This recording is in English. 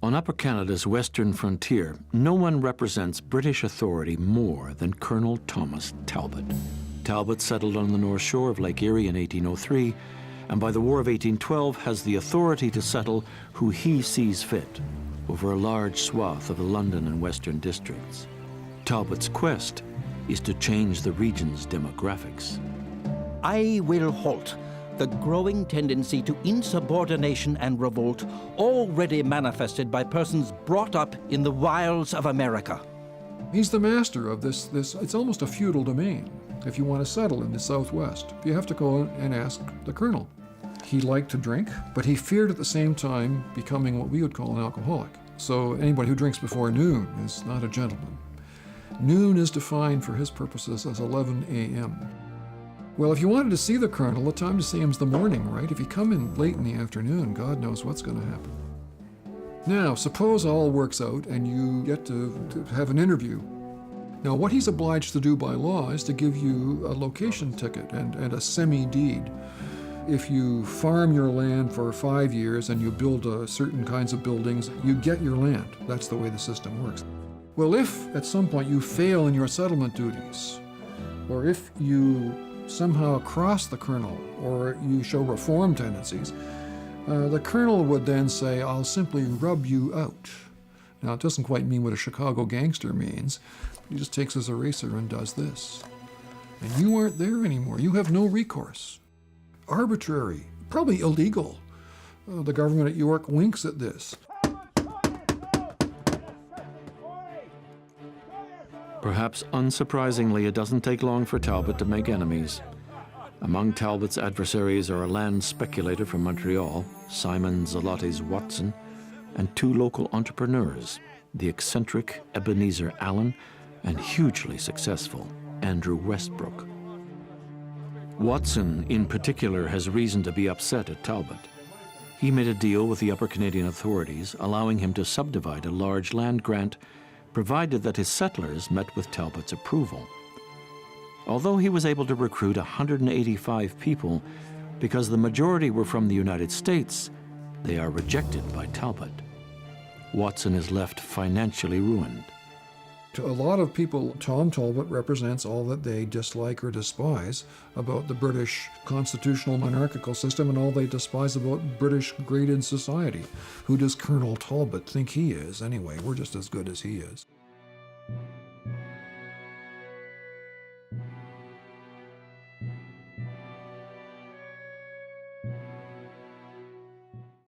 On Upper Canada's western frontier, no one represents British authority more than Colonel Thomas Talbot. Talbot settled on the north shore of Lake Erie in 1803, and by the War of 1812 has the authority to settle who he sees fit over a large swath of the London and Western districts. Talbot's quest is to change the region's demographics. I will halt the growing tendency to insubordination and revolt already manifested by persons brought up in the wilds of America. He's the master of this, it's almost a feudal domain. If you want to settle in the Southwest, you have to go and ask the colonel. He liked to drink, but he feared at the same time becoming what we would call an alcoholic. So anybody who drinks before noon is not a gentleman. Noon is defined for his purposes as 11 a.m. Well, if you wanted to see the colonel, the time to see him is the morning, right? If you come in late in the afternoon, God knows what's going to happen. Now, suppose all works out and you get to have an interview. Now, what he's obliged to do by law is to give you a location ticket and a semi-deed. If you farm your land for 5 years and you build certain kinds of buildings, you get your land. That's the way the system works. Well, if at some point you fail in your settlement duties, or if you somehow cross the colonel, or you show reform tendencies, the colonel would then say, I'll simply rub you out. Now, it doesn't quite mean what a Chicago gangster means. He just takes his eraser and does this. And you aren't there anymore. You have no recourse. Arbitrary, probably illegal. The government at York winks at this. Perhaps unsurprisingly, it doesn't take long for Talbot to make enemies. Among Talbot's adversaries are a land speculator from Montreal, Simon Zelotes Watson, and 2 local entrepreneurs, the eccentric Ebenezer Allen and hugely successful Andrew Westbrook. Watson, in particular, has reason to be upset at Talbot. He made a deal with the Upper Canadian authorities, allowing him to subdivide a large land grant, provided that his settlers met with Talbot's approval. Although he was able to recruit 185 people, because the majority were from the United States, they are rejected by Talbot. Watson is left financially ruined. To a lot of people, Tom Talbot represents all that they dislike or despise about the British constitutional monarchical system and all they despise about British graded society. Who does Colonel Talbot think he is? Anyway, we're just as good as he is.